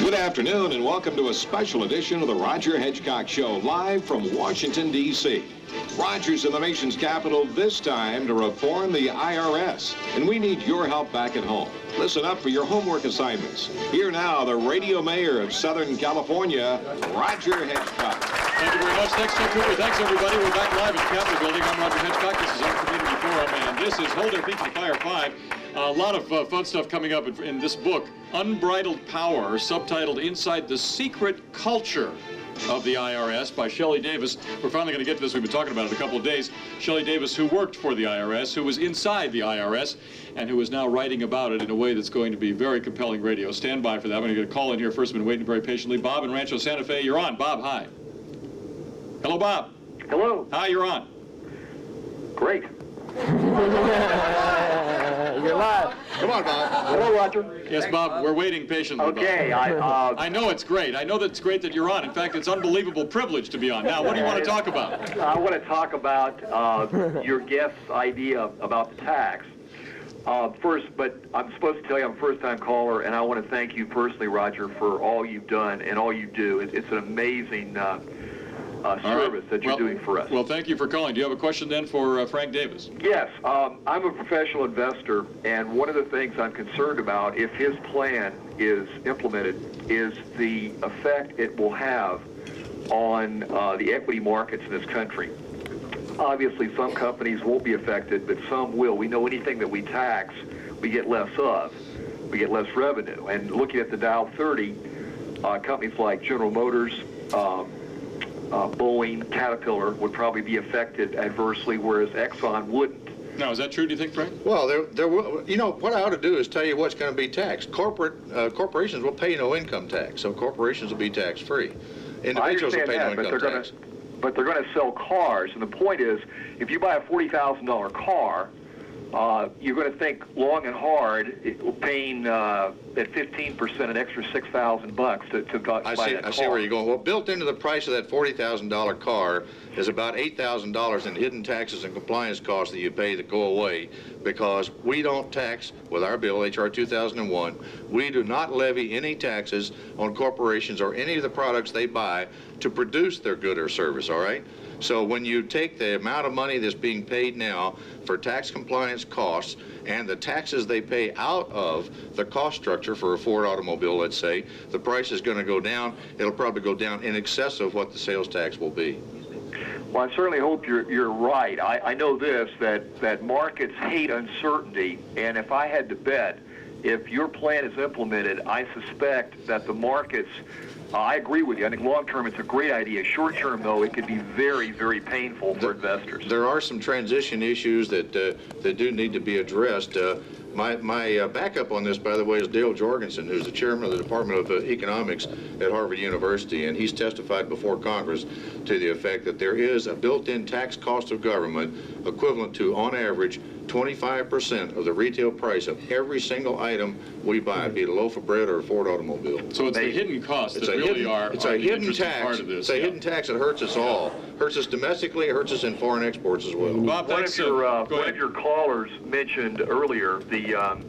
Good afternoon and welcome to a special edition of the Roger Hedgecock Show, live from Washington, D.C. Roger's in the nation's capital this time to reform the IRS, and we need your help back at home. Listen up for your homework assignments. Here now, the radio mayor of Southern California, Roger Hedgecock. Thank you very much. Thanks, Chuck Cooper. Thanks, everybody. We're back live at the Capitol Building. I'm Roger Hedgecock. This is our community forum, and this is Hold Their Feet to the Fire 5. A lot of fun stuff coming up in this book, Unbridled Power, subtitled Inside the Secret Culture of the IRS by Shelley Davis. We're finally going to get to this. We've been talking about it a couple of days. Shelley Davis, who worked for the IRS, who was inside the IRS, and who is now writing about it in a way that's going to be very compelling radio. Stand by for that. I'm going to get a call in here first. I've been waiting very patiently. Bob in Rancho Santa Fe, you're on. Bob, hi. Hello, Bob. Hello. Hi, you're on. Great. You're live. Come on, Bob. Hello, Roger. Yes, Bob, we're waiting patiently. Okay, Bob. I know it's great. I know that it's great that you're on. In fact, it's unbelievable privilege to be on. Now, what do you want to talk about? I want to talk about your guest's idea about the tax. First, but I'm supposed to tell you I'm a first-time caller, and I want to thank you personally, Roger, for all you've done and all you do. It's an amazing service that you're doing for us. Well, thank you for calling. Do you have a question then for Frank Davis? Yes. I'm a professional investor, and one of the things I'm concerned about, if his plan is implemented, is the effect it will have on the equity markets in this country. Obviously, some companies won't be affected, but some will. We know anything that we tax, we get less of. We get less revenue. And looking at the Dow 30, companies like General Motors, Boeing, Caterpillar would probably be affected adversely, whereas Exxon wouldn't. Now, is that true, do you think, Frank? Well, there will, you know, what I ought to do is tell you what's going to be taxed. Corporations will pay no income tax, so corporations will be tax-free. Individuals will pay no income tax. But they're going to sell cars, and the point is, if you buy a $40,000 car, you're going to think long and hard, paying at 15% an extra $6,000 to buy that car. I see where you're going. Well, built into the price of that $40,000 car is about $8,000 in hidden taxes and compliance costs that you pay that go away because we don't tax with our bill, H.R. 2001. We do not levy any taxes on corporations or any of the products they buy to produce their good or service, all right? So when you take the amount of money that's being paid now for tax compliance costs and the taxes they pay out of the cost structure for a Ford automobile, let's say, the price is going to go down. It'll probably go down in excess of what the sales tax will be. Well, I certainly hope you're right. I know this, that markets hate uncertainty, and if I had to bet, if your plan is implemented, I suspect that the markets, I agree with you. I think long-term it's a great idea. Short-term, though, it could be very, very painful for investors. There are some transition issues that do need to be addressed. My backup on this, by the way, is Dale Jorgensen, who's the chairman of the Department of Economics at Harvard University, and he's testified before Congress to the effect that there is a built-in tax cost of government equivalent to, on average, 25% of the retail price of every single item we buy, be it a loaf of bread or a Ford automobile. So it's the hidden costs that really are It's a hidden tax. Part of this. It's a hidden tax that hurts us all. Hurts us domestically, it hurts us in foreign exports as well. Bob, one of your callers mentioned earlier,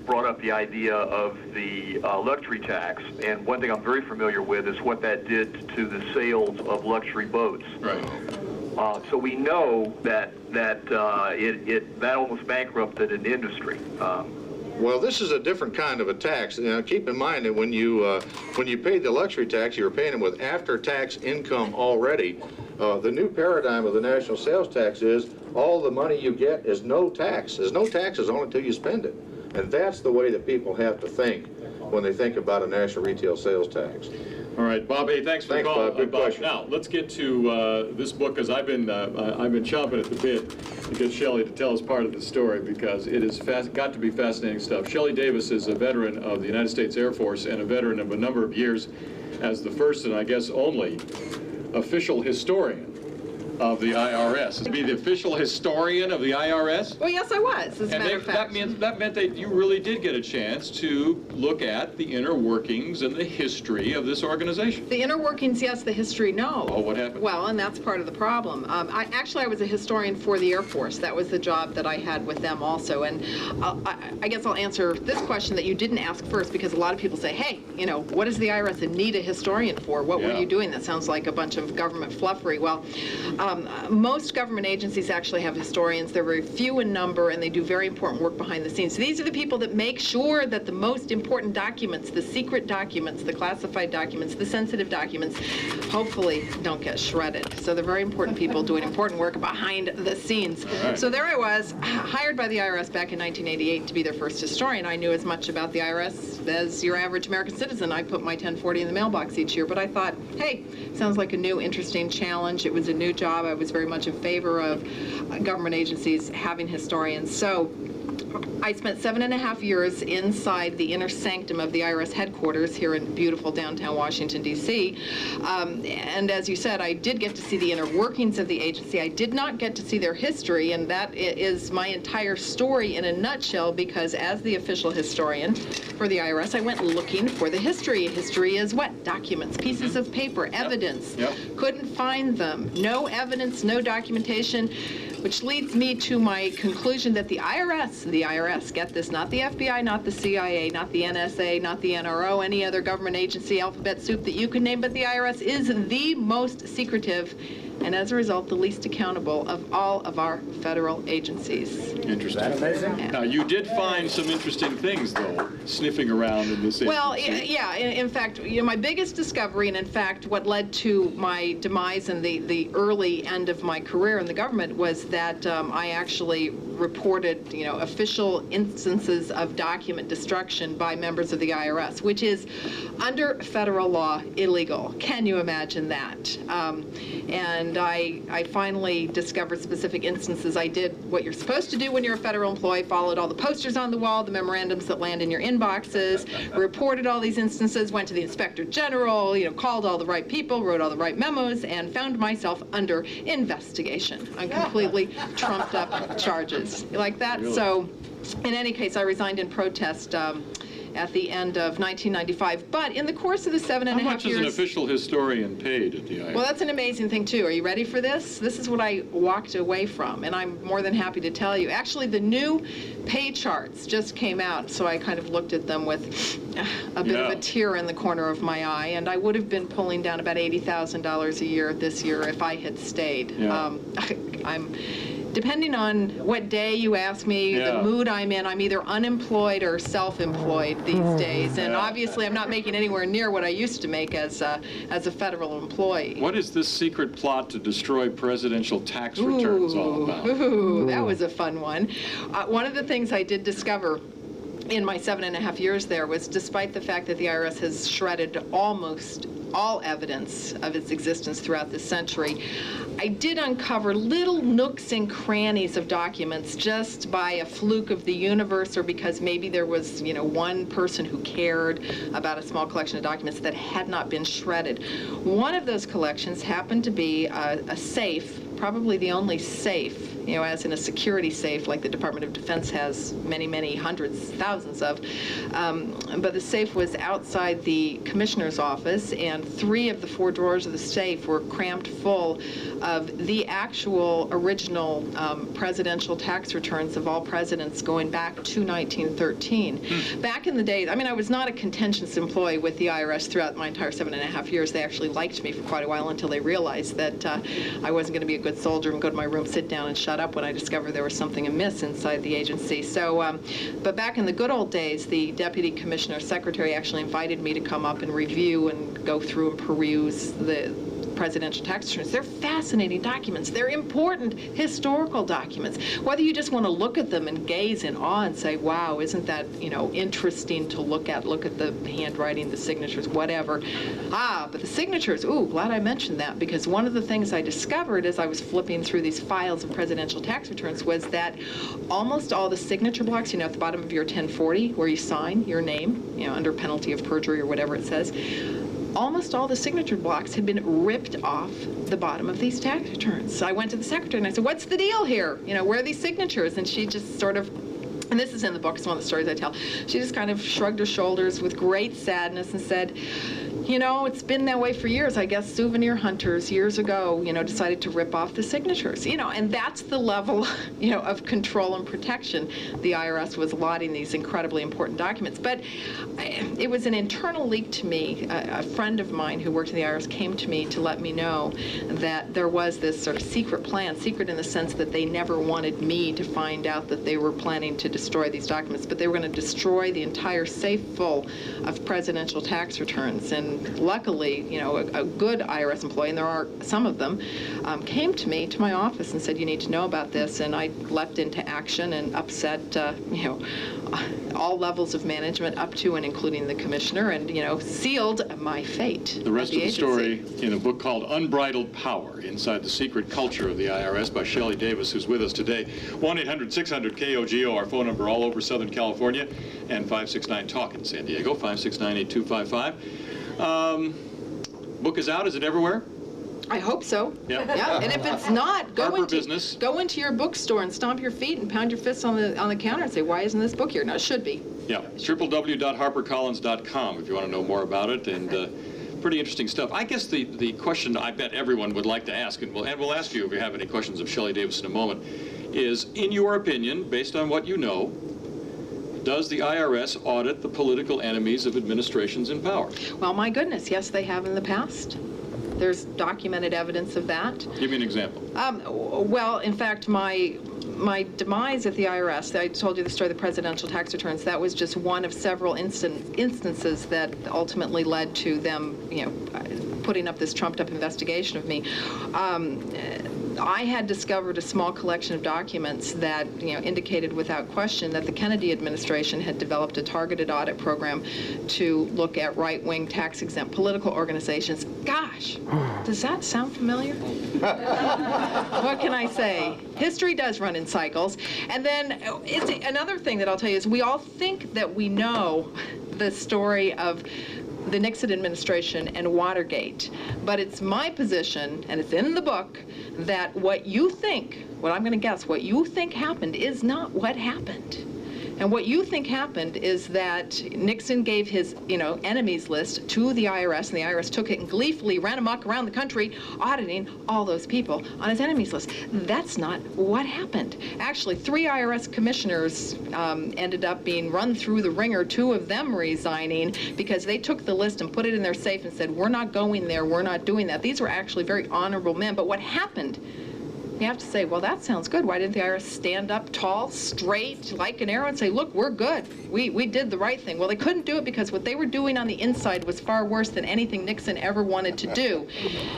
brought up the idea of the luxury tax, and one thing I'm very familiar with is what that did to the sales of luxury boats. Right. So we know that almost bankrupted an industry. Well, this is a different kind of a tax. Now, keep in mind that when you paid the luxury tax, you were paying it with after-tax income already. The new paradigm of the national sales tax is all the money you get is no tax. There's no taxes on it until you spend it. And that's the way that people have to think when they think about a national retail sales tax. All right, Bob. Hey, thanks for the call, Bob. Good question. Now let's get to this book, because I've been chomping at the bit to get Shelley to tell us part of the story, because it has got to be fascinating stuff. Shelley Davis is a veteran of the United States Air Force and a veteran of a number of years as the first and I guess only official historian of the IRS. To be the official historian of the IRS? Well, yes, I was, as a matter of fact. That meant that you really did get a chance to look at the inner workings and the history of this organization. The inner workings, yes. The history, no. Oh, what happened? Well, and that's part of the problem. I was a historian for the Air Force. That was the job that I had with them also. And I guess I'll answer this question that you didn't ask first, because a lot of people say, hey, you know, what does the IRS need a historian for? What were you doing? That sounds like a bunch of government fluffery. Well, most government agencies actually have historians. They're very few in number, and they do very important work behind the scenes. So these are the people that make sure that the most important documents, the secret documents, the classified documents, the sensitive documents, hopefully don't get shredded. So they're very important people doing important work behind the scenes. Right. So there I was, hired by the IRS back in 1988 to be their first historian. I knew as much about the IRS as your average American citizen. I put my 1040 in the mailbox each year, but I thought, hey, sounds like a new, interesting challenge. It was a new job. I was very much in favor of government agencies having historians. So I spent 7.5 years inside the inner sanctum of the IRS headquarters here in beautiful downtown Washington, D.C. And as you said, I did get to see the inner workings of the agency. I did not get to see their history, and that is my entire story in a nutshell, because as the official historian for the IRS, I went looking for the history. History is what? Documents, pieces of paper, evidence. Couldn't find them. No evidence, no documentation, which leads me to my conclusion that the IRS, get this, not the FBI, not the CIA, not the NSA, not the NRO, any other government agency, alphabet soup that you can name, but the IRS is the most secretive, and as a result, the least accountable of all of our federal agencies. Interesting. Is that amazing? Now, you did find some interesting things, though, sniffing around in this agency. Well, yeah, in fact, you know, my biggest discovery, and in fact, what led to my demise in the early end of my career in the government, was that I actually reported, you know, official instances of document destruction by members of the IRS, which is, under federal law, illegal. Can you imagine that? And I finally discovered specific instances. I did what you're supposed to do when you're a federal employee, followed all the posters on the wall, the memorandums that land in your inboxes, reported all these instances, went to the Inspector General, you know, called all the right people, wrote all the right memos, and found myself under investigation on completely trumped up charges. You like that? Really? So, in any case, I resigned in protest at the end of 1995. But in the course of the 7.5 years... How much is an official historian paid at the IRS? Well, that's an amazing thing, too. Are you ready for this? This is what I walked away from, and I'm more than happy to tell you. Actually, the new pay charts just came out, so I kind of looked at them with a bit of a tear in the corner of my eye, and I would have been pulling down about $80,000 a year this year if I had stayed. Depending on what day you ask me, the mood I'm in, I'm either unemployed or self-employed these days. And obviously, I'm not making anywhere near what I used to make as a federal employee. What is this secret plot to destroy presidential tax returns all about? That was a fun one. One of the things I did discover in my 7.5 years there was, despite the fact that the IRS has shredded almost all evidence of its existence throughout this century, I did uncover little nooks and crannies of documents just by a fluke of the universe, or because maybe there was, you know, one person who cared about a small collection of documents that had not been shredded. One of those collections happened to be a safe, probably the only safe, you know, as in a security safe like the Department of Defense has many, many hundreds, thousands of. But the safe was outside the commissioner's office, and 3 of the 4 drawers of the safe were crammed full of the actual original presidential tax returns of all presidents going back to 1913. Back in the day, I mean, I was not a contentious employee with the IRS throughout my entire 7.5 years. They actually liked me for quite a while until they realized that I wasn't going to be a good soldier and go to my room, sit down, and shut up when I discovered there was something amiss inside the agency. So, but back in the good old days, the deputy commissioner secretary actually invited me to come up and review and go through and peruse the presidential tax returns. They're fascinating documents. They're important historical documents. Whether you just want to look at them and gaze in awe and say, wow, isn't that, you know, interesting to look at the handwriting, the signatures, whatever. But the signatures, ooh, glad I mentioned that, because one of the things I discovered as I was flipping through these files of presidential tax returns was that almost all the signature blocks, you know, at the bottom of your 1040 where you sign your name, you know, under penalty of perjury or whatever it says, almost all the signature blocks had been ripped off the bottom of these tax returns. So I went to the secretary and I said, what's the deal here? You know, where are these signatures? And she just sort of, and this is in the book, it's one of the stories I tell, she just kind of shrugged her shoulders with great sadness and said, you know, it's been that way for years. I guess souvenir hunters years ago, you know, decided to rip off the signatures, you know, and that's the level, you know, of control and protection the IRS was allotting these incredibly important documents. But it was an internal leak to me. A friend of mine who worked in the IRS came to me to let me know that there was this sort of secret plan, secret in the sense that they never wanted me to find out that they were planning to destroy these documents, but they were going to destroy the entire safe full of presidential tax returns. And luckily, you know, a good IRS employee, and there are some of them, came to me, to my office, and said, you need to know about this. And I leapt into action and upset, you know, all levels of management up to and including the commissioner, and, you know, sealed my fate. The rest of the story in a book called Unbridled Power, Inside the Secret Culture of the IRS by Shelley Davis, who's with us today. 1-800-600-KOGO, our phone number all over Southern California, and 569-TALK in San Diego, 569-8255. Book is out. Is it everywhere? I hope so. Yeah. Yeah. And if it's not, go Business. Go into your bookstore and stomp your feet and pound your fists on the counter and say, why isn't this book here? No, it should be. Yeah. www.harpercollins.com if you want to know more about it. And pretty interesting stuff. I guess the question I bet everyone would like to ask, and we'll ask you if you have any questions of Shelley Davis in a moment, is, in your opinion, based on what you know, does the IRS audit the political enemies of administrations in power? Well, my goodness, yes, they have in the past. There's documented evidence of that. Give me an example. Well, in fact, my demise at the IRS, I told you the story of the presidential tax returns, that was just one of several instances that ultimately led to them, you know, putting up this trumped-up investigation of me. I had discovered a small collection of documents that, you know, indicated without question that the Kennedy administration had developed a targeted audit program to look at right-wing tax-exempt political organizations. Gosh, does that sound familiar? What can I say? History does run in cycles. And then it's another thing that I'll tell you is we all think that we know the story of the Nixon administration and Watergate. But it's my position, and it's in the book, that what you think, what I'm going to guess, what you think happened is not what happened. And what you think happened is that Nixon gave his, you know, enemies list to the IRS, and the IRS took it and gleefully ran amok around the country, auditing all those people on his enemies list. That's not what happened. Actually, 3 IRS commissioners ended up being run through the ringer, 2 of them resigning because they took the list and put it in their safe and said, we're not going there, we're not doing that. These were actually very honorable men. But what happened, you have to say, well, that sounds good. Why didn't the IRS stand up tall, straight, like an arrow and say, look, we're good. We did the right thing. Well, they couldn't do it because what they were doing on the inside was far worse than anything Nixon ever wanted to do.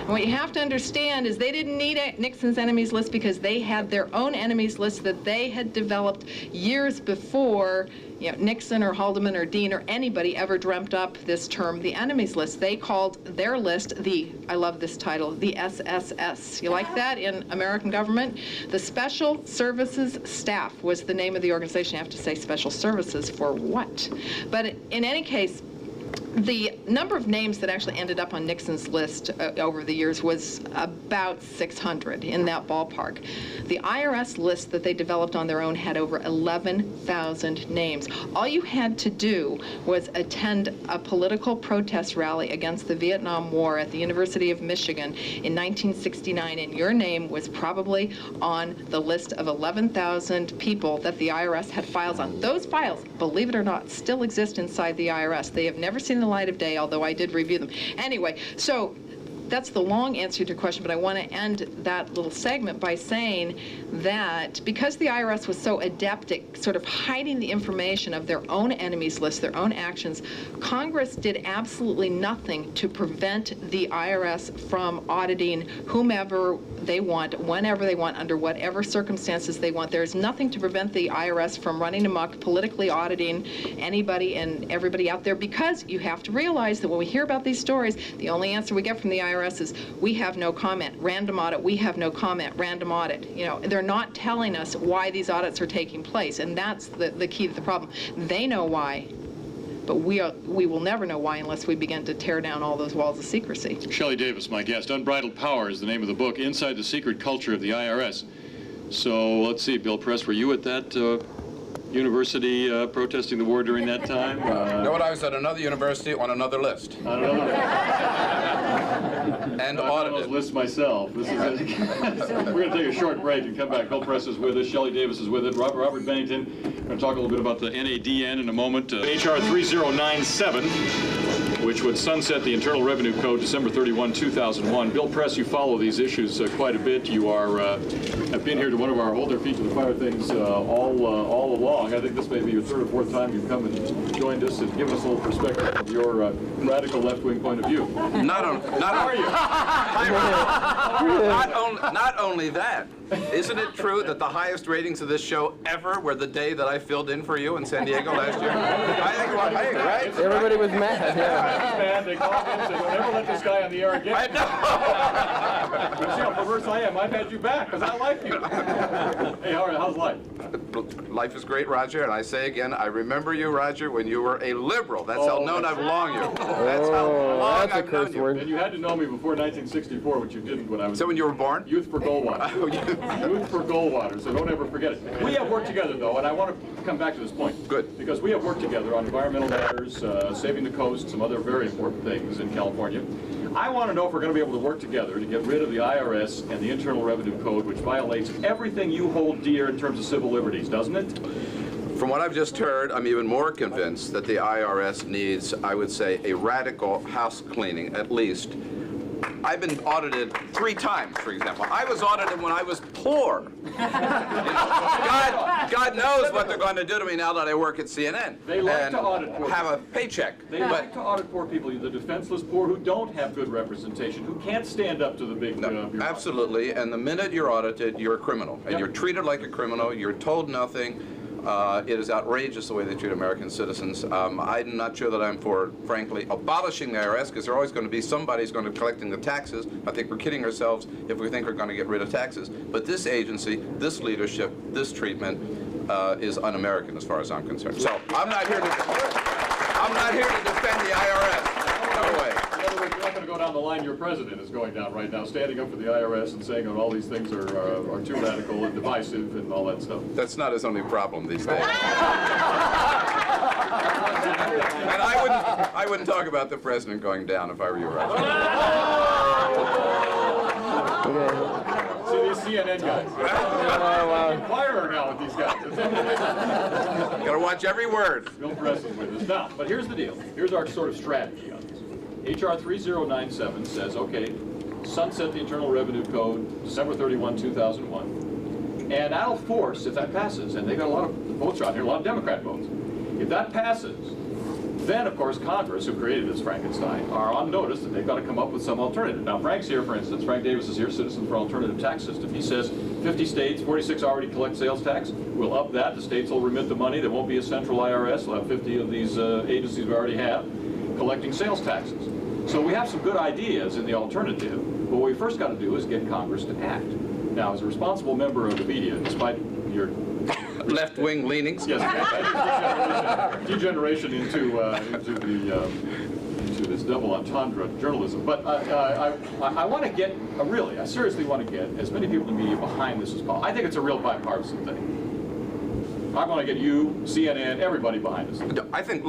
And what you have to understand is they didn't need Nixon's enemies list because they had their own enemies list that they had developed years before, you know, Nixon or Haldeman or Dean or anybody ever dreamt up this term, the enemies list. They called their list I love this title, the SSS. You like that in American government? The Special Services Staff was the name of the organization. You have to say special services for what? But in any case, the number of names that actually ended up on Nixon's list over the years was about 600, in that ballpark. The IRS list that they developed on their own had over 11,000 names. All you had to do was attend a political protest rally against the Vietnam War at the University of Michigan in 1969, and your name was probably on the list of 11,000 people that the IRS had files on. Those files, believe it or not, still exist inside the IRS. They have never seen the light of day, although I did review them. Anyway, so that's the long answer to your question, but I want to end that little segment by saying that because the IRS was so adept at sort of hiding the information of their own enemies list, their own actions, Congress did absolutely nothing to prevent the IRS from auditing whomever they want, whenever they want, under whatever circumstances they want. There's nothing to prevent the IRS from running amok, politically auditing anybody and everybody out there, because you have to realize that when we hear about these stories, the only answer we get from the IRS is, we have no comment, random audit, we have no comment, random audit. You know, they're not telling us why these audits are taking place, and that's the key to the problem. They know why. But we will never know why unless we begin to tear down all those walls of secrecy. Shelley Davis, my guest. Unbridled Power is the name of the book, Inside the Secret Culture of the IRS. So let's see, Bill Press, were you at that university protesting the war during that time? No, I was at another university on another list. I don't know. And I'm on those audited. lists myself. This is we're going to take a short break and come back. Bill Press is with us. Shelley Davis is with it. Robert Bennington. We're going to talk a little bit about the NADN in a moment. HR 3097, which would sunset the Internal Revenue Code December 31, 2001. Bill Press, you follow these issues quite a bit. You have been here to one of our Hold Their Feet to the Fire things all along. I think this may be your third or fourth time you've come and joined us and given us a little perspective of your radical left-wing point of view. Not only that, isn't it true that the highest ratings of this show ever were the day that I filled in for you in San Diego last year? I think, right? Everybody was mad. Yeah. Man, they called in and said, "Don't ever let this guy on the air again." I know. You see how perverse I am. I've had you back because I like you. Hey, how's life? Life is great, Roger, and I say again, I remember you, Roger, when you were a liberal. That's how known I've long you. That's how long That's a I've known curse you. word. And you had to know me before 1964, which you didn't when I was So when you were born? Youth for Goldwater. Youth for Goldwater, so don't ever forget it. We have worked together, though, and I want to come back to this point. Good. Because we have worked together on environmental matters, saving the coast, some other very important things in California. I want to know if we're going to be able to work together to get rid of the IRS and the Internal Revenue Code, which violates everything you hold dear in terms of civil liberties, doesn't it? From what I've just heard, I'm even more convinced that the IRS needs, I would say, a radical house cleaning, at least. I've been audited 3 times, for example. I was audited when I was poor. God knows what they're going to do to me now that I work at CNN. They like and to audit poor have a people. paycheck. They like to audit poor people, the defenseless poor who don't have good representation, who can't stand up to the big bureaucracy. Absolutely, and the minute you're audited, you're a criminal. And Yep. you're treated like a criminal, you're told nothing. It is outrageous the way they treat American citizens. I'm not sure that I'm for, frankly, abolishing the IRS, because there's always going to be somebody who's going to be collecting the taxes. I think we're kidding ourselves if we think we're going to get rid of taxes. But this agency, this leadership, this treatment is un-American as far as I'm concerned. So I'm not here to defend the IRS. No way. In other words, you're not going to go down the line your president is going down right now, standing up for the IRS and saying that all these things are too radical and divisive and all that stuff. That's not his only problem these days. And I wouldn't talk about the president going down if I were you, Roger. See these CNN guys. Inquirer now with these guys. Gotta watch every word. Bill Press is with us. Now, but here's the deal. Here's our sort of strategy on this. HR 3097 says, okay, sunset the Internal Revenue Code December 31, 2001. And that'll force, if that passes, and they've got a lot of votes around here, a lot of Democrat votes. If that passes, then, of course, Congress, who created this Frankenstein, are on notice that they've got to come up with some alternative. Now, Frank's here, for instance. Frank Davis is here, Citizens for Alternative Tax System. He says 50 states, 46 already collect sales tax. We'll up that. The states will remit the money. There won't be a central IRS. We'll have 50 of these agencies we already have collecting sales taxes. So we have some good ideas in the alternative, but what we first got to do is get Congress to act. Now, as a responsible member of the media, despite your Left-wing leanings. yes, degeneration into this double entendre journalism. But I want to get, I seriously want to get as many people in the media behind this as possible. I think it's a real bipartisan thing. I want to get you, CNN, everybody behind this. I think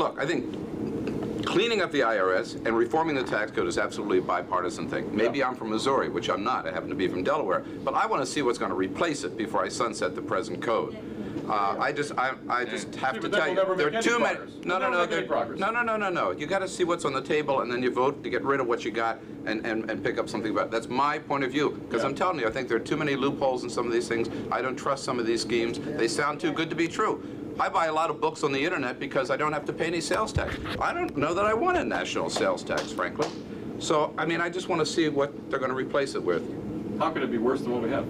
cleaning up the IRS and reforming the tax code is absolutely a bipartisan thing. Maybe I'm from Missouri, which I'm not. I happen to be from Delaware. But I want to see what's going to replace it before I sunset the present code. I just have to tell you, there are too many. No. You got to see what's on the table, and then you vote to get rid of what you got and pick up something about it. That's my point of view. Because I'm telling you, I think there are too many loopholes in some of these things. I don't trust some of these schemes. They sound too good to be true. I buy a lot of books on the internet because I don't have to pay any sales tax. I don't know that I want a national sales tax, frankly. So, I mean, I just want to see what they're going to replace it with. How could it be worse than what we have?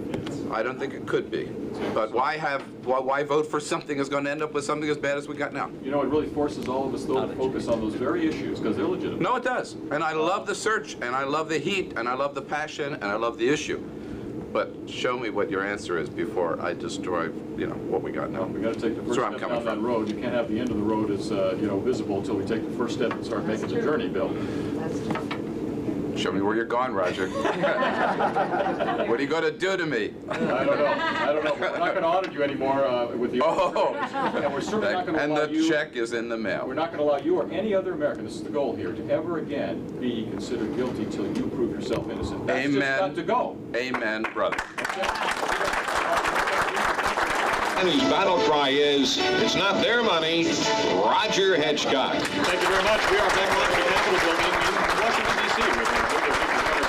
I don't think it could be. But why vote for something that's going to end up with something as bad as we got now? You know, it really forces all of us, though, to focus on those very issues, because they're legitimate. No, it does. And I love the search, and I love the heat, and I love the passion, and I love the issue. But show me what your answer is before I destroy, what we got now. We got to take the first That's where I'm step coming down that from. road. You can't have the end of the road as visible until we take the first step and start making the journey, Bill. Show me where you're going, Roger. What are you going to do to me? I don't know. We're not going to audit you anymore with the and we're certainly not going to And allow the you. check is in the mail. We're not going to allow you or any other American, this is the goal here, to ever again be considered guilty till you prove yourself innocent. That's Amen. just got to go. Amen, brother. And whose battle cry is, it's not their money, Roger Hedgecock. Thank you very much. We are back live in the Capitol building in Washington, D.C.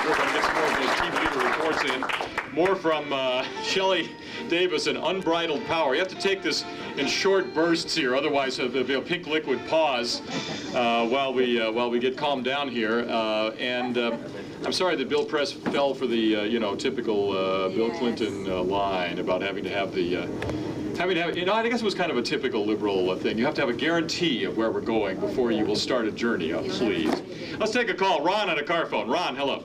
We're going to get some more of those team leader reports in. More from Shelley Davis and Unbridled Power. You have to take this in short bursts here, otherwise there'll be a pink liquid pause while we get calmed down here. I'm sorry that Bill Press fell for the typical Bill Clinton line about having to have the. I guess it was kind of a typical liberal thing. You have to have a guarantee of where we're going before you will start a journey. Please. Let's take a call. Ron on a car phone. Ron, hello.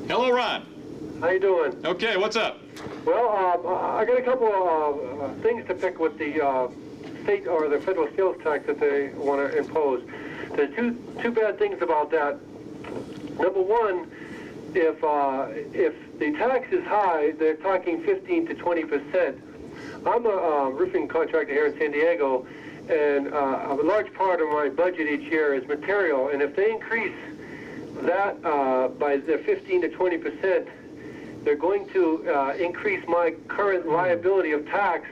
Hello, Ron. How you doing? Okay, what's up? Well, I got a couple of things to pick with the state or the federal sales tax that they want to impose. There's two bad things about that. Number one, if the tax is high, they're talking 15 to 20%. I'm a roofing contractor here in San Diego, and a large part of my budget each year is material. And if they increase that by the 15 to 20%, they're going to increase my current liability of tax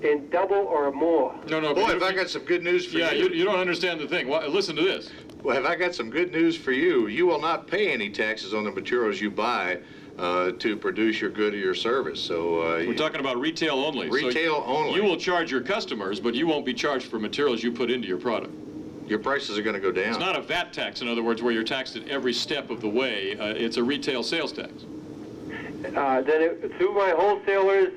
in double or more. No. Boy, have I got some good news for you. Yeah, you don't understand the thing. Well, listen to this. Well, have I got some good news for you. You will not pay any taxes on the materials you buy to produce your good or your service. So We're talking about retail only. Retail only. You will charge your customers, but you won't be charged for materials you put into your product. Your prices are going to go down. It's not a VAT tax, in other words, where you're taxed at every step of the way. It's a retail sales tax. Then through my wholesalers,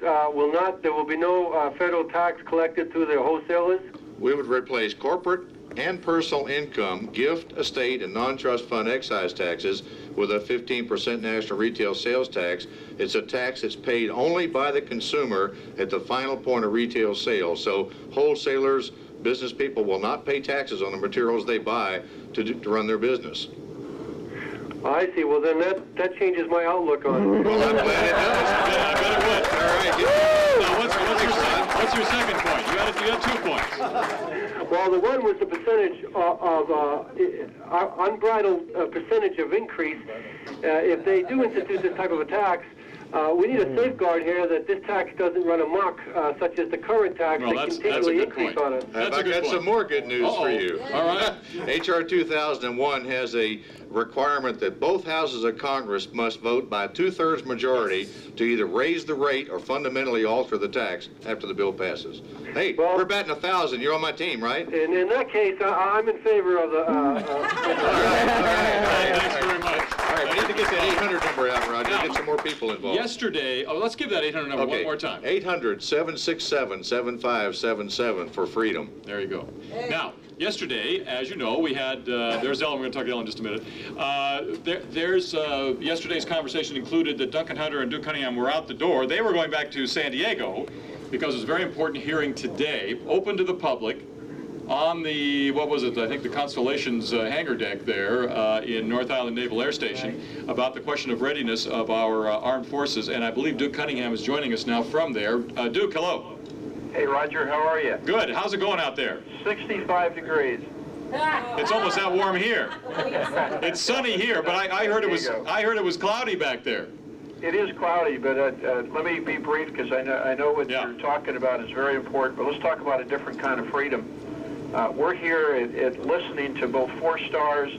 there will be no federal tax collected through the wholesalers? We would replace corporate and personal income, gift, estate, and non-trust fund excise taxes with a 15% national retail sales tax. It's a tax that's paid only by the consumer at the final point of retail sale. So wholesalers, business people will not pay taxes on the materials they buy to run their business. I see. Well, then that changes my outlook on it. Well, I'm glad it does. Yeah, I bet it would. All right. Now, what's your second point? You had 2 points. Well, the one was the percentage of unbridled percentage of increase. If they do institute this type of a tax, we need a safeguard here that this tax doesn't run amok, such as the current tax Well, that that's a continually good increase point. on it. Have I got some more good news for you? All right. H.R. 2001 has a requirement that both houses of Congress must vote by 2/3 majority to either raise the rate or fundamentally alter the tax after the bill passes. Hey, Well, we're batting 1,000. You're on my team, right? And in that case, I'm in favor of the... Thanks very much. All right, we need to get that 800 number out, Roger. Get some more people involved. Yesterday, let's give that 800 number one more time. 800-767-7577 for freedom. There you go. Now, yesterday, as you know, we had, there's Ellen, we're going to talk to Ellen in just a minute. Yesterday's conversation included that Duncan Hunter and Duke Cunningham were out the door. They were going back to San Diego because it's a very important hearing today, open to the public, on the, I think the Constellation's hangar deck there in North Island Naval Air Station, about the question of readiness of our armed forces. And I believe Duke Cunningham is joining us now from there. Duke, hello. Hey, Roger, how are you? Good. How's it going out there? 65 degrees. It's almost that warm here. It's sunny here, but I heard it was cloudy back there. It is cloudy, but let me be brief because I know what you're talking about is very important. But let's talk about a different kind of freedom. We're here at listening to both 4-stars,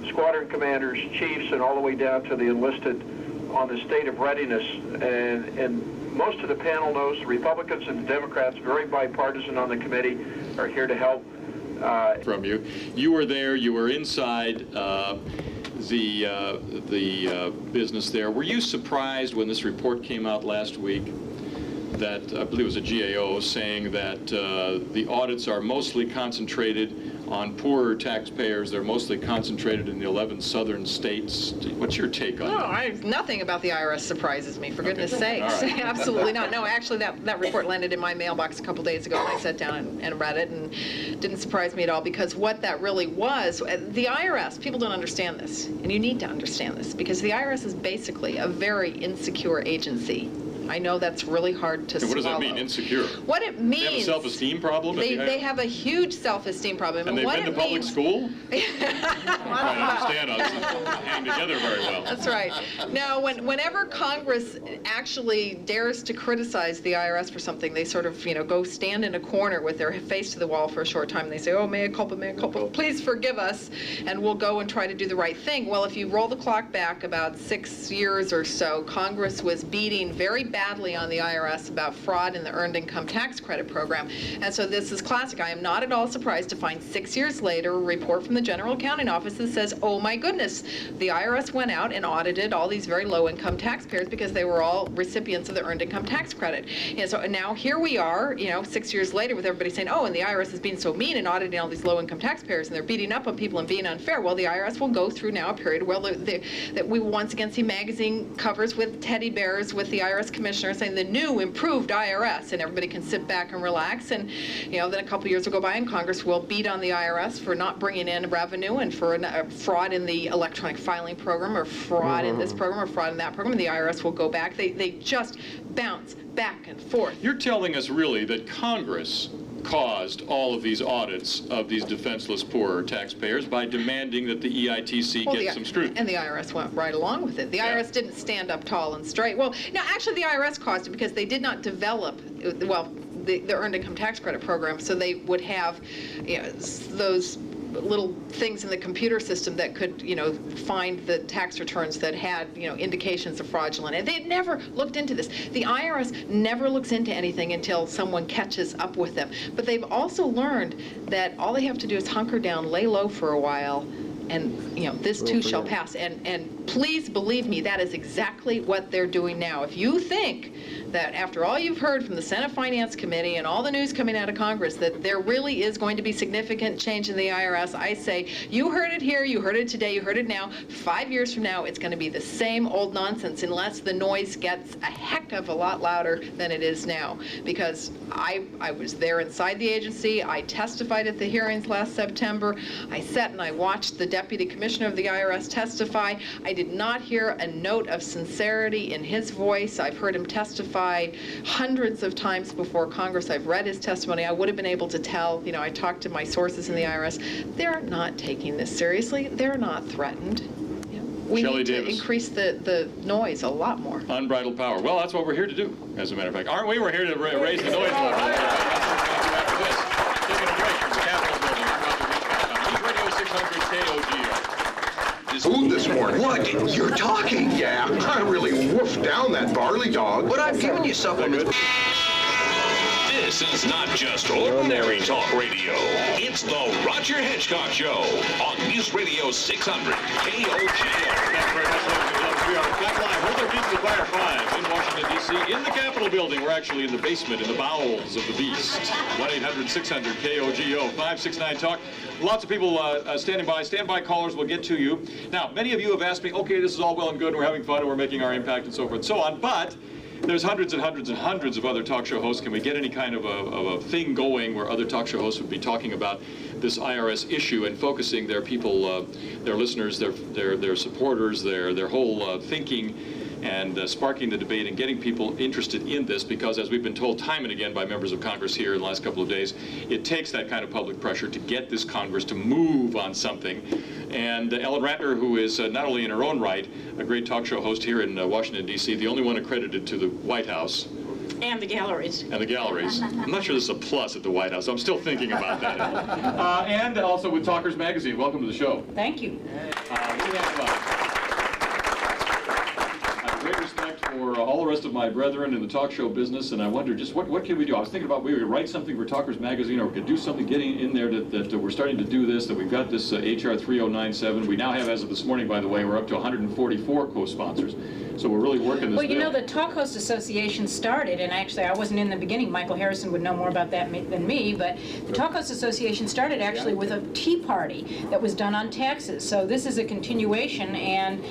squadron commanders, chiefs, and all the way down to the enlisted on the state of readiness. And most of the panel knows the Republicans and the Democrats, very bipartisan on the committee, are here to help. From you. You were there, you were inside the business there. Were you surprised when this report came out last week that I believe it was a GAO saying that the audits are mostly concentrated on poorer taxpayers. They're mostly concentrated in the 11 southern states. What's your take on that? Nothing about the IRS surprises me, for goodness sakes. All right. Absolutely not. No, actually, that report landed in my mailbox a couple days ago, and I sat down and read it, and didn't surprise me at all, because what that really was, the IRS, people don't understand this, and you need to understand this, because the IRS is basically a very insecure agency. I know that's really hard to swallow. What does that mean, insecure? What it means... They have a self-esteem problem? They have a huge self-esteem problem. And they've been to public school? I don't understand us hang together very well. That's right. Now, whenever Congress actually dares to criticize the IRS for something, they sort of, go stand in a corner with their face to the wall for a short time, and they say, oh, mea culpa, please forgive us, and we'll go and try to do the right thing. Well, if you roll the clock back about 6 years or so, Congress was beating very badly on the IRS about fraud in the Earned Income Tax Credit Program. And so this is classic. I am not at all surprised to find 6 years later a report from the General Accounting Office that says, oh my goodness, the IRS went out and audited all these very low-income taxpayers because they were all recipients of the Earned Income Tax Credit. And so now here we are, 6 years later, with everybody saying, oh, and the IRS is being so mean and auditing all these low-income taxpayers, and they're beating up on people and being unfair. Well, the IRS will go through now a period where that we will once again see magazine covers with teddy bears with the IRS commissioner saying the new improved IRS, and everybody can sit back and relax. And then a couple years will go by and Congress will beat on the IRS for not bringing in revenue and for fraud in the electronic filing program, or fraud in this program, or fraud in that program, and the IRS will go back. They just bounce back and forth. You're telling us really that Congress caused all of these audits of these defenseless poorer taxpayers by demanding that the EITC get some scrutiny. And the IRS went right along with it. The IRS didn't stand up tall and straight. Well, now actually the IRS caused it because they did not develop, the Earned Income Tax Credit Program, so they would have those little things in the computer system that could, find the tax returns that had, indications of fraudulent. And they had never looked into this. The IRS never looks into anything until someone catches up with them. But they've also learned that all they have to do is hunker down, lay low for a while, and this too shall pass. And please believe me, that is exactly what they're doing now. If you think that after all you've heard from the Senate Finance Committee and all the news coming out of Congress that there really is going to be significant change in the IRS, I say you heard it here, you heard it today, you heard it now. 5 years from now, it's going to be the same old nonsense unless the noise gets a heck of a lot louder than it is now. Because I was there inside the agency. I testified at the hearings last September. I sat and I watched the Deputy Commissioner of the IRS testify. I did not hear a note of sincerity in his voice. I've heard him testify hundreds of times before Congress. I've read his testimony. I would have been able to tell, I talked to my sources in the IRS. They're not taking this seriously. They're not threatened. We need to increase the noise a lot more. Unbridled power. Well, that's what we're here to do, as a matter of fact. Aren't we? We're here to raise the noise level. After this, taking a break from the Capitol building. News Radio 600 KOGO. Food this morning. What? You're talking? Yeah, I really woofed down that barley dog. But I've given you supplements. This is not just ordinary talk radio. It's the Roger Hedgecock Show on News Radio 600 KOGO. Thanks very much, ladies and gentlemen. We are back live. Holder Beats the Fire 5 in Washington, D.C. in the Capitol building. We're actually in the basement, in the bowels of the beast. 1-800-600-KOGO, 569-TALK. Lots of people standing by. Standby callers will get to you. Now, many of you have asked me, okay, this is all well and good, we're having fun, and we're making our impact, and so forth and so on, but there's hundreds and hundreds and hundreds of other talk show hosts. Can we get any kind of a thing going where other talk show hosts would be talking about this IRS issue and focusing their people, their listeners, their supporters, their whole thinking, and sparking the debate and getting people interested in this, because as we've been told time and again by members of Congress here in the last couple of days, it takes that kind of public pressure to get this Congress to move on something. And Ellen Ratner, who is not only in her own right a great talk show host here in Washington, D.C., the only one accredited to the White House. And the galleries. And the galleries. I'm not sure this is a plus at the White House. I'm still thinking about that. And also with Talkers Magazine. Welcome to the show. Thank you. We have great respect for all the rest of my brethren in the talk show business, and I wondered just what can we do? I was thinking about we could write something for Talkers Magazine, or we could do something getting in there that we're starting to do this, that we've got this HR 3097. We now have, as of this morning, by the way, we're up to 144 co-sponsors. So we're really working this Well, you bill. know, the Talk Host Association started, and actually I wasn't in the beginning. Michael Harrison would know more about that than me, but the Talk Host Association started actually with a tea party that was done on taxes. So this is a continuation, and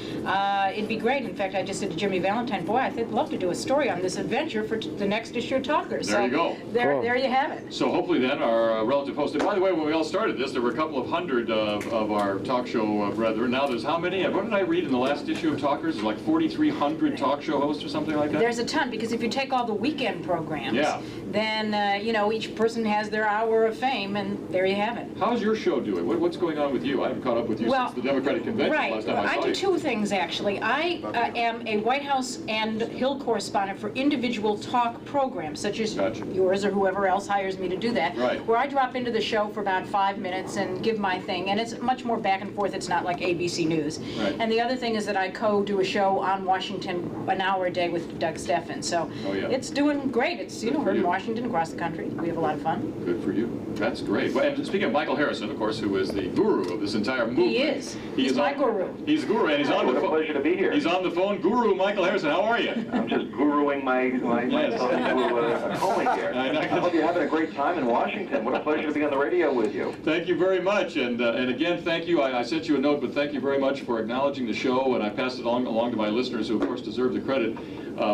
it'd be great. In fact, I just said to Jimmy Valentine, boy, I'd love to do a story on this adventure for the next issue of Talkers. There you go. There you have it. So hopefully then our relative host, and by the way, when we all started this, there were a couple of hundred of our talk show brethren. Now there's how many? What did I read in the last issue of Talkers? There's like 4,300 talk show hosts or something like that? There's a ton, because if you take all the weekend programs, then, you know, each person has their hour of fame, and there you have it. How's your show doing? What's going on with you? I haven't caught up with you since the Democratic Convention last time I saw you. I do two things, actually. I am a White House and Hill correspondent for individual talk programs, such as yours or whoever else hires me to do that, where I drop into the show for about 5 minutes and give my thing, and it's much more back and forth. It's not like ABC News. And the other thing is that I co-do a show on Washington, an hour a day with Doug Steffen. So it's doing great. It's, you know, heard in Washington, across the country. We have a lot of fun. Good for you. That's great. Well, and speaking of Michael Harrison, of course, who is the guru of this entire movement. He is. He's my guru. He's a guru, and he's on the phone. What a pleasure to be here. He's on the phone. Guru Michael Harrison, how are you? I'm just guruing myself into a calling here. I hope you're having a great time in Washington. What a pleasure to be on the radio with you. Thank you very much, and again, thank you. I sent you a note, but thank you very much for acknowledging the show, and I passed it along to my listeners, who of course deserve the credit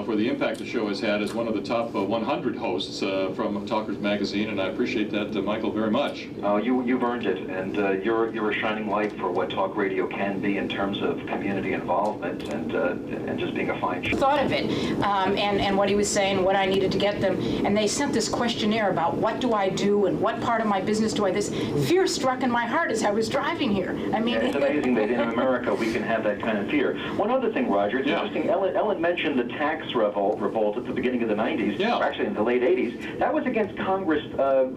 for the impact the show has had as one of the top 100 hosts from Talkers Magazine, and I appreciate that, Michael, very much. Oh, you've earned it, and you're a shining light for what talk radio can be in terms of community involvement and just being a fine show. Thought of it, and what he was saying, what I needed to get them, and they sent this questionnaire about what do I do and what part of my business do I. This fear struck in my heart as I was driving here. I mean, it's amazing that in America we can have that kind of fear. One other thing, Roger, it's interesting. Ellen mentioned the tax revolt at the beginning of the 90s, or actually in the late 80s. That was against Congress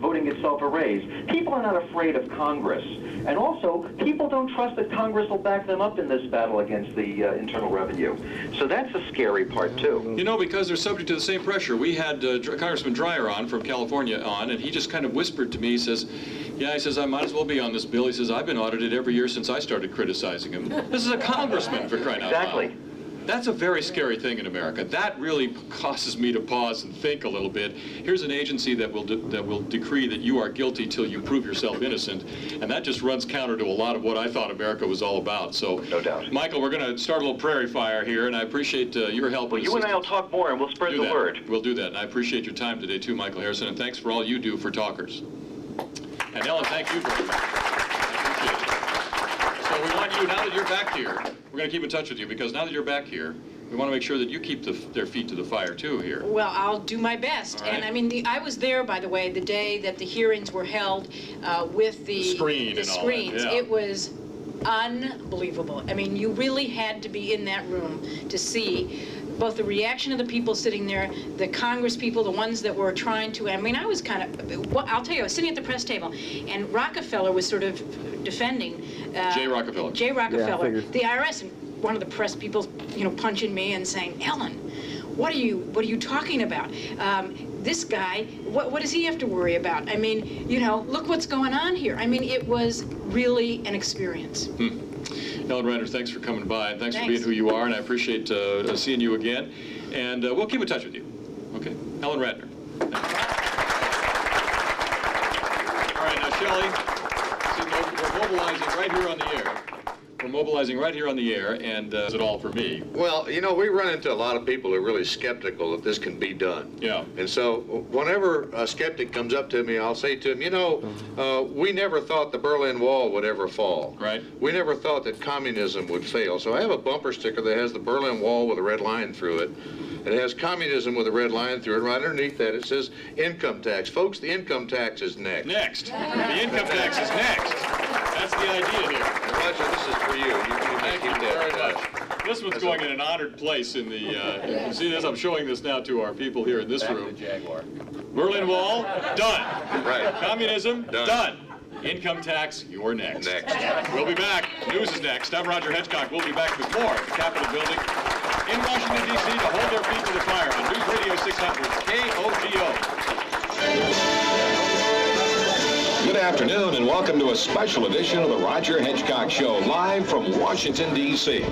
voting itself a raise. People are not afraid of Congress. And also, people don't trust that Congress will back them up in this battle against the Internal Revenue. So that's a scary part, too. You know, because they're subject to the same pressure. We had Congressman Dreyer on from California on, and he just kind of whispered to me, he says, yeah, he says, I might as well be on this bill. He says, I've been audited every year since I started criticizing him. This is a congressman, for crying out loud. Exactly. That's a very scary thing in America. That really causes me to pause and think a little bit. Here's an agency that will decree that you are guilty till you prove yourself innocent, and that just runs counter to a lot of what I thought America was all about. So, no doubt. Michael, we're going to start a little prairie fire here, and I appreciate your help. Well, you and I will talk more, and we'll spread the word. We'll do that, and I appreciate your time today, too, Michael Harrison, and thanks for all you do for Talkers. And Ellen, thank you very much. I appreciate it. So we want you, now that you're back here, we're going to keep in touch with you, because now that you're back here, we want to make sure that you keep their feet to the fire, too, here. Well, I'll do my best. Right. And I mean, I was there, by the way, the day that the hearings were held with the screens. Yeah. It was unbelievable. I mean, you really had to be in that room to see both the reaction of the people sitting there, the Congress people, the ones that were trying to, I mean, I was kind of, well, I'll tell you, I was sitting at the press table, and Rockefeller was sort of defending. Jay Rockefeller. Jay Rockefeller, the IRS, and one of the press people, you know, punching me and saying, Ellen, what are you talking about? This guy, what does he have to worry about? I mean, you know, look what's going on here. I mean, it was really an experience. Ellen Ryder, thanks for coming by, and thanks for being who you are, and I appreciate seeing you again. And we'll keep in touch with you. Okay? Ellen Radner. All right, now, Shelley, see, we're mobilizing right here on the air. We're mobilizing right here on the air, and is it all for me? Well, you know, we run into a lot of people who are really skeptical that this can be done. Yeah. And so whenever a skeptic comes up to me, I'll say to him, you know, we never thought the Berlin Wall would ever fall. Right. We never thought that communism would fail. So I have a bumper sticker that has the Berlin Wall with a red line through it. It has communism with a red line through it. Right underneath that, it says income tax. Folks, the income tax is next. Next. The income tax is next. That's the idea here. Roger, this is for you. Thank you very much. This one's going in an honored place in the, you see this? I'm showing this now to our people here in this room. Jaguar. Berlin Wall, done. Right. Communism, done. Income tax, you're next. Next. We'll be back. News is next. I'm Roger Hedgecock. We'll be back with more at the Capitol Building. in Washington, D.C. to hold their feet to the fire on News Radio 600 KOGO. Good afternoon and welcome to a special edition of the Roger Hedgecock Show, live from Washington, D.C.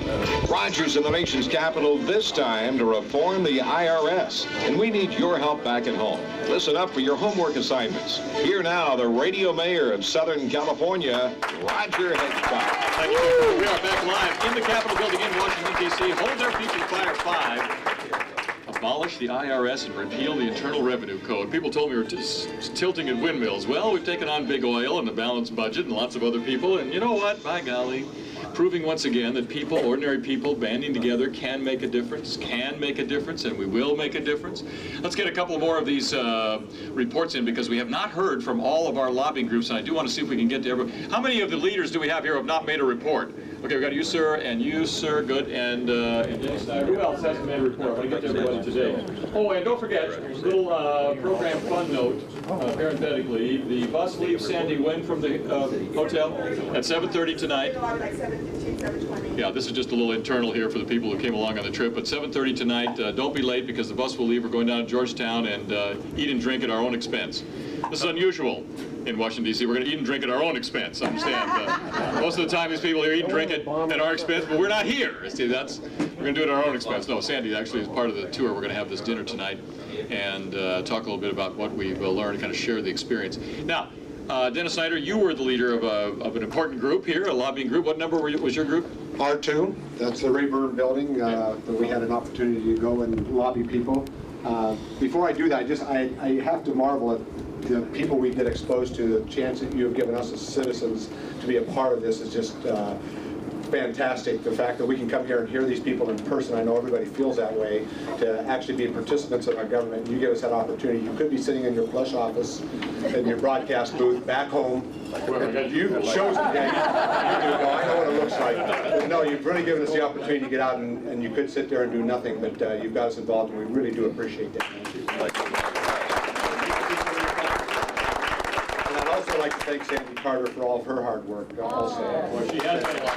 Roger's in the nation's capital this time to reform the IRS, and we need your help back at home. Listen up for your homework assignments. Here now, the radio mayor of Southern California, Roger Hedgecock. Thank you. We are back live in the Capitol building in Washington, D.C. Hold their feet to the fire 5. Abolish the IRS and repeal the Internal Revenue Code. People told me we were just tilting at windmills. Well, we've taken on big oil and the balanced budget and lots of other people, and you know what? By golly, proving once again that people, ordinary people, banding together can make a difference, and we will make a difference. Let's get a couple more of these reports in, because we have not heard from all of our lobbying groups, and I do want to see if we can get to everybody. How many of the leaders do we have here who have not made a report? Okay, we got you, sir, and you, sir, good, and Dennis Snyder. Who else hasn't made a report? I want to get to everybody today. Oh, and don't forget, a little program fun note, parenthetically, the bus leaves Sandy when from the hotel? At 7:30 tonight. Yeah, this is just a little internal here for the people who came along on the trip. At 7:30 tonight, don't be late because the bus will leave. We're going down to Georgetown and eat and drink at our own expense. This is unusual in Washington, D.C. We're going to eat and drink at our own expense. Understand? Most of the time, these people here eat and drink at our expense, but we're not here. See, we're going to do it at our own expense. No, Sandy actually is part of the tour. We're going to have this dinner tonight and talk a little bit about what we've learned and kind of share the experience. Now, Dennis Snyder, you were the leader of an important group here, a lobbying group. What number was your group? R2. That's the Rayburn building that we had an opportunity to go and lobby people. Before I do that, I have to marvel at the people we get exposed to. The chance that you have given us as citizens to be a part of this is just fantastic. The fact that we can come here and hear these people in person, I know everybody feels that way, to actually be participants in our government. You give us that opportunity. You could be sitting in your plush office, in your broadcast booth, back home. You've chosen to get, I know what it looks like. But no, you've really given us the opportunity to get out, and you could sit there and do nothing, but you've got us involved, and we really do appreciate that. Thank you. And I'd also like to thank Sandy Carter for all of her hard work also. Well, she has been a lot.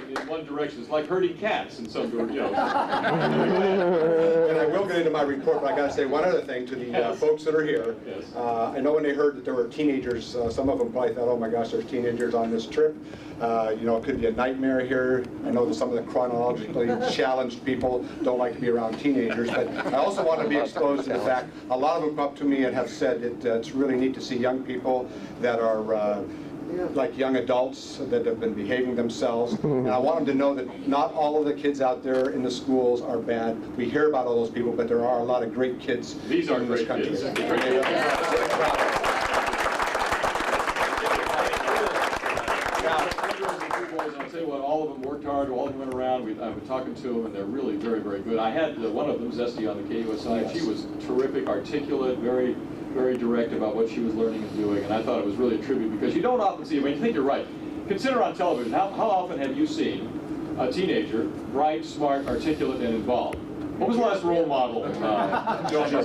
In one direction. It's like herding cats in some, And I will get into my report, but I got to say one other thing to the folks that are here. Yes. I know when they heard that there were teenagers, some of them probably thought, oh my gosh, there's teenagers on this trip. You know, it could be a nightmare here. I know that some of the chronologically challenged people don't like to be around teenagers, but I also want to be exposed to the fact a lot of them come up to me and have said that it's really neat to see young people that are like young adults that have been behaving themselves. And I want them to know that not all of the kids out there in the schools are bad. We hear about all those people, but there are a lot of great kids in this country. Kids. I'll tell you what, all of them worked hard, all of them went around. I've been talking to them, and they're really very, very good. I had one of them, Zesty, on the KUSI. Yes. She was terrific, articulate, very, very direct about what she was learning and doing, and I thought it was really a tribute, because you don't often see, I mean, you think you're right. Consider on television, how often have you seen a teenager, bright, smart, articulate, and involved? What was the last role model on these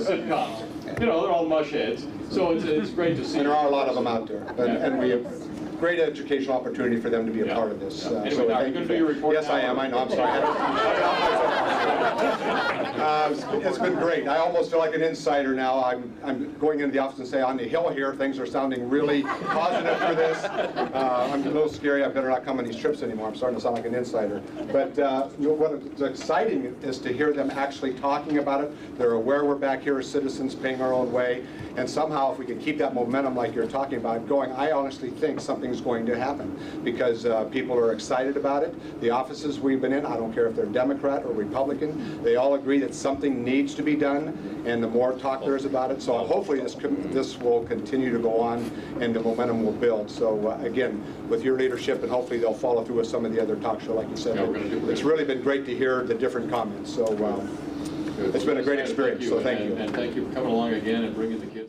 sitcoms? You know, they're all mush heads, so it's great to see. And there are a lot of them out there, and we have great educational opportunity for them to be a part of this. Anyway, so now, are you going to do your report? Yes, now? I am. I know. I'm sorry. It's been great. I almost feel like an insider now. I'm going into the office and say, on the Hill here, things are sounding really positive for this. I'm a little scary. I better not come on these trips anymore. I'm starting to sound like an insider. But you know, what's exciting is to hear them actually talking about it. They're aware we're back here as citizens paying our own way. And somehow, if we can keep that momentum like you're talking about going, I honestly think something's going to happen, because people are excited about it. The offices we've been in, I don't care if they're Democrat or Republican, they all agree that something needs to be done, and the more talk there is about it. So hopefully this will continue to go on, and the momentum will build. So again, with your leadership, and hopefully they'll follow through with some of the other talk show, like you said. It's really been great to hear the different comments. So it's been a great experience. So thank you. And thank you for coming along again and bringing the kids.